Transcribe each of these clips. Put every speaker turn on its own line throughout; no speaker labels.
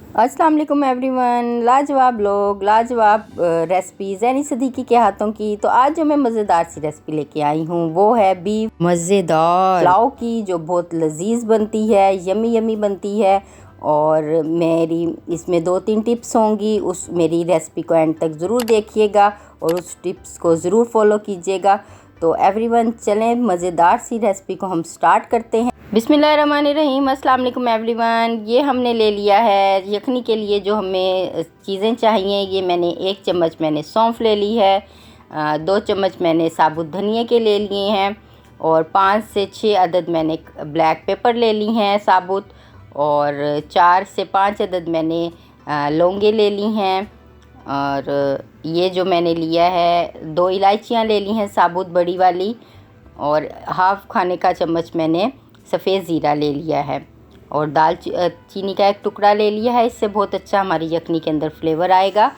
अस्सलाम वालेकुम एवरीवन। लाजवाब लोग, लाजवाब रेसिपीज़ यानी सदीकी के हाथों की। तो आज जो मैं मज़ेदार सी रेसिपी लेके आई हूँ वो है बीफ मज़ेदार पुलाव की, जो बहुत लजीज बनती है, यमी यमी बनती है। और मेरी इसमें 2-3 टिप्स होंगी, उस मेरी रेसिपी को एंड तक ज़रूर देखिएगा और उस टिप्स को ज़रूर फॉलो कीजिएगा। तो एवरीवन चलें मज़ेदार सी रेसिपी को हम स्टार्ट करते हैं। बिस्मिल्लाहिर्रहमानिर्रहीम। अस्सलाम वालेकुम एवरीवन। ये हमने ले लिया है यखनी के लिए जो हमें चीज़ें चाहिए। ये मैंने 1 चम्मच मैंने सौंफ ले ली है, 2 चम्मच मैंने साबुत धनिया के ले लिए हैं और 5 से 6 अदद मैंने ब्लैक पेपर ले ली हैं साबुत, और 4 से 5 अदद मैंने लौंगे ले ली हैं। और ये जो मैंने लिया है 2 इलायचियाँ ले ली हैं साबुत बड़ी वाली, और हाफ़ खाने का चम्मच मैंने सफ़ेद ज़ीरा ले लिया है, और चीनी का 1 टुकड़ा ले लिया है। इससे बहुत अच्छा हमारी यखनी के अंदर फ्लेवर आएगा।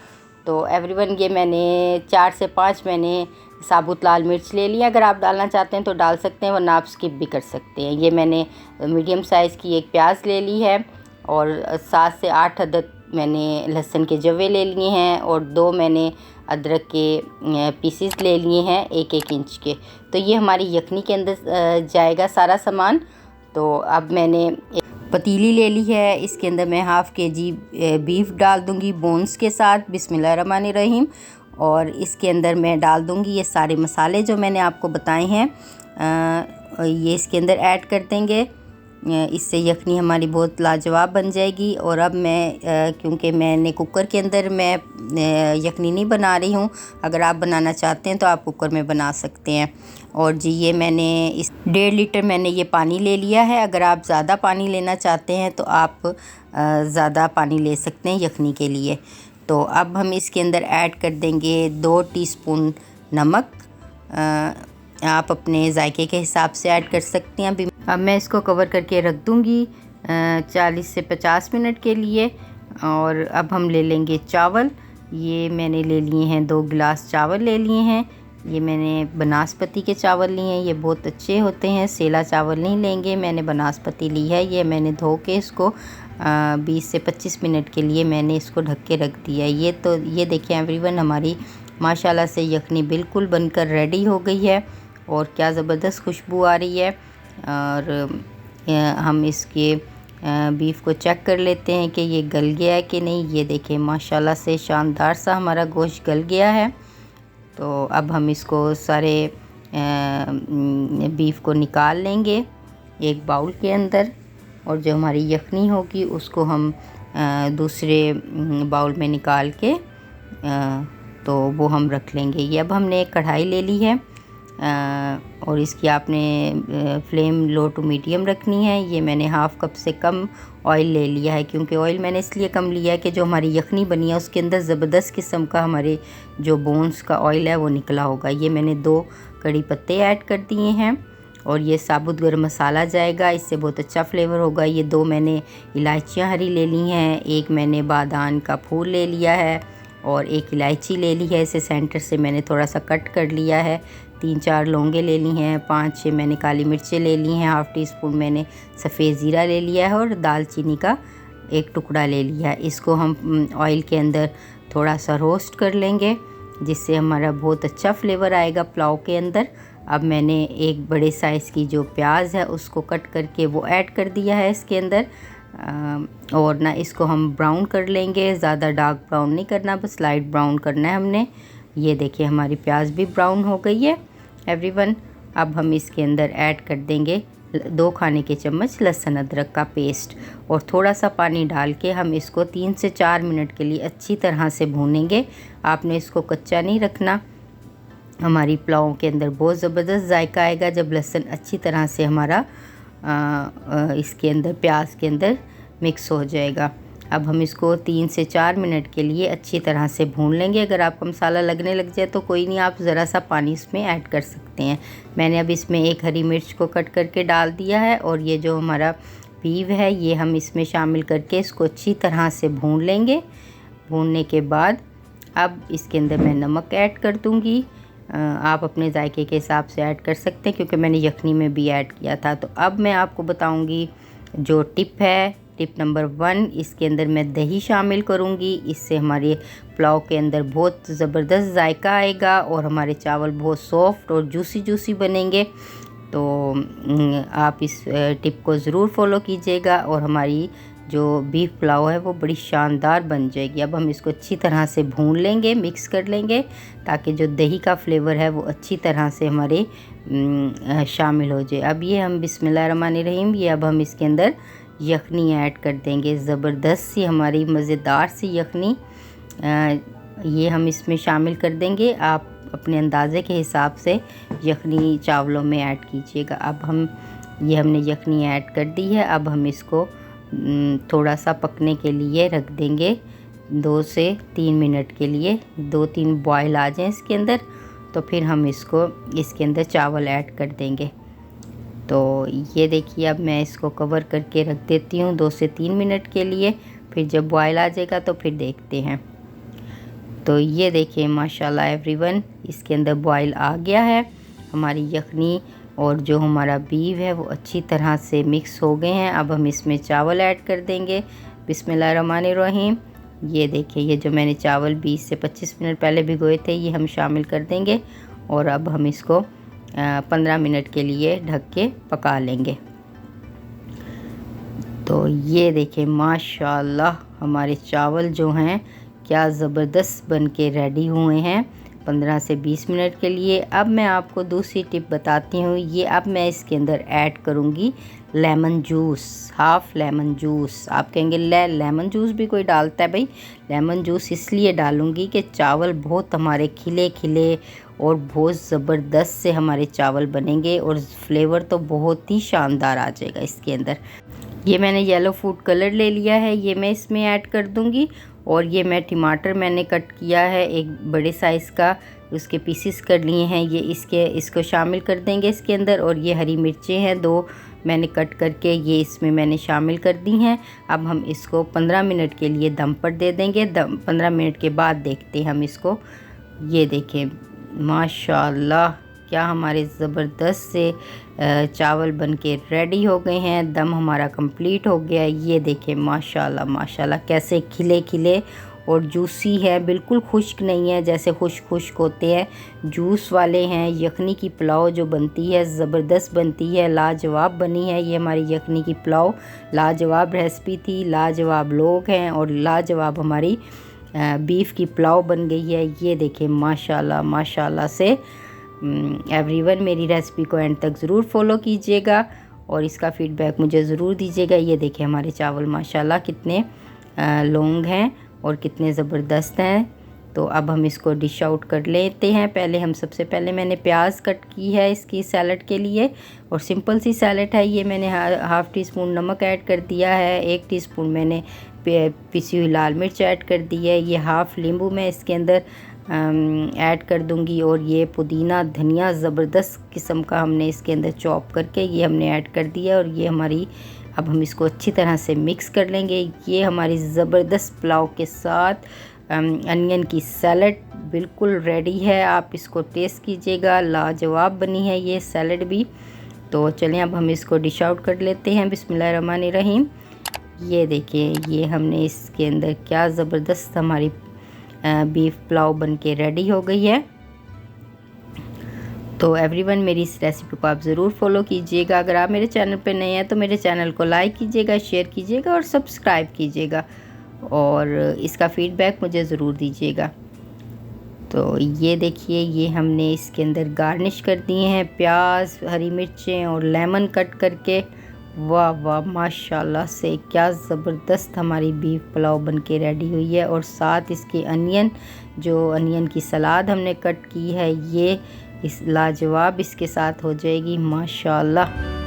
तो एवरीवन ये मैंने 4 से 5 मैंने साबुत लाल मिर्च ले लिया। अगर आप डालना चाहते हैं तो डाल सकते हैं, वरना आप स्किप भी कर सकते हैं। ये मैंने मीडियम साइज़ की 1 प्याज ले ली है, और 7 से 8 अदद मैंने लहसुन के जवे ले लिए हैं, और 2 मैंने अदरक के पीसेस ले लिए हैं 1-1 इंच के। तो ये हमारी यखनी के अंदर जाएगा सारा सामान। तो अब मैंने एक पतीली ले ली है, इसके अंदर मैं हाफ़ केजी बीफ डाल दूँगी बोन्स के साथ। बिस्मिल्लाहिर्रहमानिर्रहीम। और इसके अंदर मैं डाल दूँगी ये सारे मसाले जो मैंने आपको बताए हैं, ये इसके अंदर ऐड कर देंगे। इससे यखनी हमारी बहुत लाजवाब बन जाएगी। और अब मैं क्योंकि मैंने कुकर के अंदर मैं यखनी नहीं बना रही हूँ, अगर आप बनाना चाहते हैं तो आप कुकर में बना सकते हैं। और जी ये मैंने इस 1.5 लीटर मैंने ये पानी ले लिया है। अगर आप ज़्यादा पानी लेना चाहते हैं तो आप ज़्यादा पानी ले सकते हैं यखनी के लिए। तो अब हम इसके अंदर ऐड कर देंगे 2 टीस्पून नमक। आप अपने जायके के हिसाब से ऐड कर सकते हैं। अब मैं इसको कवर करके रख दूँगी 40 से 50 मिनट के लिए। और अब हम ले लेंगे चावल। ये मैंने ले लिए हैं 2 गिलास चावल ले लिए हैं। ये मैंने बनास्पति के चावल लिए हैं, ये बहुत अच्छे होते हैं। सेला चावल नहीं लेंगे, मैंने बनास्पति ली है। ये मैंने धो के इसको 20 से 25 मिनट के लिए मैंने इसको ढक के रख दिया है। ये देखिए एवरीवन, हमारी माशाल्लाह से यखनी बिल्कुल बनकर रेडी हो गई है, और क्या ज़बरदस्त खुशबू आ रही है। और हम इसके बीफ को चेक कर लेते हैं कि ये गल गया है कि नहीं। ये देखें माशाल्लाह से शानदार सा हमारा गोश्त गल गया है। तो अब हम इसको सारे बीफ को निकाल लेंगे एक बाउल के अंदर, और जो हमारी यखनी होगी उसको हम दूसरे बाउल में निकाल के तो वो हम रख लेंगे। ये अब हमने एक कढ़ाई ले ली है, और इसकी आपने फ्लेम लो टू मीडियम रखनी है। ये मैंने हाफ़ कप से कम ऑयल ले लिया है, क्योंकि ऑयल मैंने इसलिए कम लिया है कि जो हमारी यखनी बनी है उसके अंदर ज़बरदस्त किस्म का हमारे जो बोन्स का ऑयल है वो निकला होगा। ये मैंने 2 कड़ी पत्ते ऐड कर दिए हैं, और ये साबुत गरम मसाला जाएगा, इससे बहुत अच्छा फ्लेवर होगा। ये 2 मैंने इलायचियाँ हरी ले ली हैं, 1 मैंने बादाम का फूल ले लिया है, और 1 इलायची ले ली है, इसे सेंटर से मैंने थोड़ा सा कट कर लिया है। 3-4 लौंगे ले ली हैं, 5-6 मैंने काली मिर्चें ले ली हैं, हाफ़ टी स्पून मैंने सफ़ेद ज़ीरा ले लिया है, और दालचीनी का 1 टुकड़ा ले लिया है। इसको हम ऑयल के अंदर थोड़ा सा रोस्ट कर लेंगे, जिससे हमारा बहुत अच्छा फ्लेवर आएगा पुलाव के अंदर। अब मैंने एक बड़े साइज़ की जो प्याज है उसको कट करके वो ऐड कर दिया है इसके अंदर। और ना इसको हम ब्राउन कर लेंगे, ज़्यादा डार्क ब्राउन नहीं करना, बस लाइट ब्राउन करना है हमने। ये देखिए हमारी प्याज भी ब्राउन हो गई है एवरीवन। अब हम इसके अंदर ऐड कर देंगे 2 खाने के चम्मच लहसुन अदरक का पेस्ट, और थोड़ा सा पानी डाल के हम इसको 3 से 4 मिनट के लिए अच्छी तरह से भूनेंगे। आपने इसको कच्चा नहीं रखना। हमारी पुलाव के अंदर बहुत ज़बरदस्त जायका आएगा जब लहसुन अच्छी तरह से हमारा इसके अंदर प्याज के अंदर मिक्स हो जाएगा। अब हम इसको 3 से 4 मिनट के लिए अच्छी तरह से भून लेंगे। अगर आपको मसाला लगने लग जाए तो कोई नहीं, आप ज़रा सा पानी इसमें ऐड कर सकते हैं। मैंने अब इसमें 1 हरी मिर्च को कट करके डाल दिया है, और ये जो हमारा बीफ है ये हम इसमें शामिल करके इसको अच्छी तरह से भून लेंगे। भूनने के बाद अब इसके अंदर मैं नमक ऐड कर दूँगी। आप अपने जायके के हिसाब से ऐड कर सकते हैं, क्योंकि मैंने यखनी में भी ऐड किया था। तो अब मैं आपको बताऊँगी जो टिप है, टिप नंबर 1, इसके अंदर मैं दही शामिल करूँगी। इससे हमारे पुलाव के अंदर बहुत ज़बरदस्त जायका आएगा और हमारे चावल बहुत सॉफ्ट और जूसी बनेंगे। तो आप इस टिप को ज़रूर फॉलो कीजिएगा और हमारी जो बीफ पुलाव है वो बड़ी शानदार बन जाएगी। अब हम इसको अच्छी तरह से भून लेंगे, मिक्स कर लेंगे, ताकि जो दही का फ्लेवर है वो अच्छी तरह से हमारे शामिल हो जाए। अब ये हम बिस्मिल्लाहिर्रहमानिर्रहीम, ये अब हम इसके अंदर यखनी ऐड कर देंगे। ज़बरदस्त सी हमारी मज़ेदार सी यखनी ये हम इसमें शामिल कर देंगे। आप अपने अंदाज़े के हिसाब से यखनी चावलों में ऐड कीजिएगा। अब हमने यखनी ऐड कर दी है। अब हम इसको थोड़ा सा पकने के लिए रख देंगे 2 से 3 मिनट के लिए। 2-3 बॉयल आ जाएं इसके अंदर, तो फिर हम इसके अंदर चावल ऐड कर देंगे। तो ये देखिए, अब मैं इसको कवर करके रख देती हूँ 2 से 3 मिनट के लिए। फिर जब बॉयल आ जाएगा तो फिर देखते हैं। तो ये देखिए माशाल्लाह एवरीवन, इसके अंदर बॉयल आ गया है। हमारी यखनी और जो हमारा बीफ है वो अच्छी तरह से मिक्स हो गए हैं। अब हम इसमें चावल ऐड कर देंगे। बिस्मिल्लाहिर्रहमानिर्रहीम। ये देखिए, ये जो मैंने चावल 20 से 25 मिनट पहले भिगोए थे ये हम शामिल कर देंगे और अब हम इसको 15 मिनट के लिए ढक के पका लेंगे। तो ये देखिए माशाल्लाह हमारे चावल जो हैं क्या ज़बरदस्त बन के रेडी हुए हैं 15 से 20 मिनट के लिए। अब मैं आपको दूसरी टिप बताती हूँ। ये अब मैं इसके अंदर ऐड करूँगी lemon juice, half lemon juice. आप कहेंगे लेमन जूस भी कोई डालता है? भाई लेमन जूस इसलिए डालूँगी कि चावल बहुत हमारे खिले खिले और बहुत ज़बरदस्त से हमारे चावल बनेंगे और फ्लेवर तो बहुत ही शानदार आ जाएगा इसके अंदर। ये मैंने येलो फूड कलर ले लिया है, ये मैं इसमें ऐड कर दूँगी। और ये मैं टमाटर मैंने कट किया है एक बड़े साइज़ का, उसके पीसेस कर लिए हैं, ये इसको शामिल कर देंगे इसके अंदर। और ये हरी मिर्चें हैं 2 मैंने कट करके ये इसमें मैंने शामिल कर दी हैं। अब हम इसको 15 मिनट के लिए दम पर दे देंगे। 15 मिनट के बाद देखते हैं हम इसको। ये देखें माशाल्लाह क्या हमारे ज़बरदस्त से चावल बनके रेडी हो गए हैं। दम हमारा कंप्लीट हो गया है। ये देखें माशाल्लाह माशाल्लाह कैसे खिले खिले और जूसी है, बिल्कुल खुश्क नहीं है जैसे खुश्क होते हैं, जूस वाले हैं। यखनी की पुलाव जो बनती है ज़बरदस्त बनती है, लाजवाब बनी है। ये हमारी यखनी की पुलाव लाजवाब रेसिपी थी, लाजवाब लोग हैं और लाजवाब हमारी बीफ की पुलाव बन गई है। ये देखें माशाल्लाह माशाल्लाह से एवरीवन मेरी रेसिपी को एंड तक ज़रूर फॉलो कीजिएगा और इसका फ़ीडबैक मुझे ज़रूर दीजिएगा। ये देखें हमारे चावल माशाल्लाह कितने लॉन्ग हैं और कितने ज़बरदस्त हैं। तो अब हम इसको डिश आउट कर लेते हैं। सबसे पहले मैंने प्याज कट की है इसकी सैलड के लिए और सिंपल सी सैलड है। ये मैंने हाफ़ टी स्पून नमक ऐड कर दिया है, 1 टीस्पून मैंने पिसी हुई लाल मिर्च ऐड कर दी है। ये हाफ़ नींबू मैं इसके अंदर ऐड कर दूंगी और ये पुदीना धनिया ज़बरदस्त किस्म का हमने इसके अंदर चॉप करके ये हमने ऐड कर दिया। और ये हमारी अब हम इसको अच्छी तरह से मिक्स कर लेंगे। ये हमारी ज़बरदस्त पुलाव के साथ अनियन की सैलड बिल्कुल रेडी है। आप इसको टेस्ट कीजिएगा, लाजवाब बनी है ये सैलड भी। तो चलें अब हम इसको डिश आउट कर लेते हैं। बिस्मिल्लाहिर्रहमानिर्रहीम। ये देखिए ये हमने इसके अंदर क्या ज़बरदस्त हमारी बीफ पुलाव बन के रेडी हो गई है। तो एवरीवन मेरी इस रेसिपी को आप ज़रूर फॉलो कीजिएगा। अगर आप मेरे चैनल पर नए हैं तो मेरे चैनल को लाइक कीजिएगा, शेयर कीजिएगा और सब्सक्राइब कीजिएगा और इसका फ़ीडबैक मुझे ज़रूर दीजिएगा। तो ये देखिए ये हमने इसके अंदर गार्निश कर दिए हैं प्याज, हरी मिर्चें और लेमन कट करके। वाह वाह माशाल्लाह से क्या ज़बरदस्त हमारी बीफ पुलाव बनके रेडी हुई है। और साथ इसके अनियन की सलाद हमने कट की है, ये इस लाजवाब इसके साथ हो जाएगी माशाल्लाह।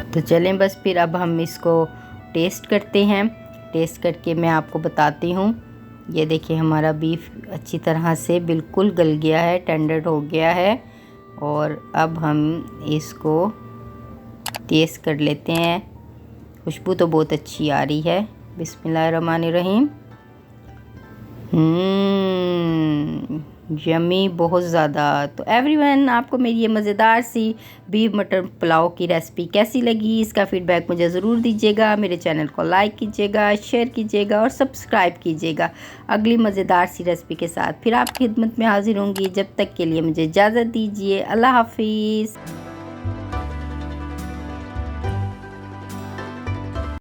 तो चलें बस फिर अब हम इसको टेस्ट करते हैं। टेस्ट करके मैं आपको बताती हूँ। ये देखिए हमारा बीफ अच्छी तरह से बिल्कुल गल गया है, टेंडर हो गया है। और अब हम इसको टेस्ट कर लेते हैं। खुशबू तो बहुत अच्छी आ रही है। बिस्मिल्लाहिर्रहमानिर्रहीम। यमी बहुत ज़्यादा। तो एवरीवन, आपको मेरी ये मज़ेदार सी बीफ मटर पुलाव की रेसिपी कैसी लगी, इसका फ़ीडबैक मुझे ज़रूर दीजिएगा। मेरे चैनल को लाइक कीजिएगा, शेयर कीजिएगा और सब्सक्राइब कीजिएगा। अगली मज़ेदार सी रेसिपी के साथ फिर आपकी खिदमत में हाजिर होंगी। जब तक के लिए मुझे इजाज़त दीजिए। अल्लाह हाफिज़।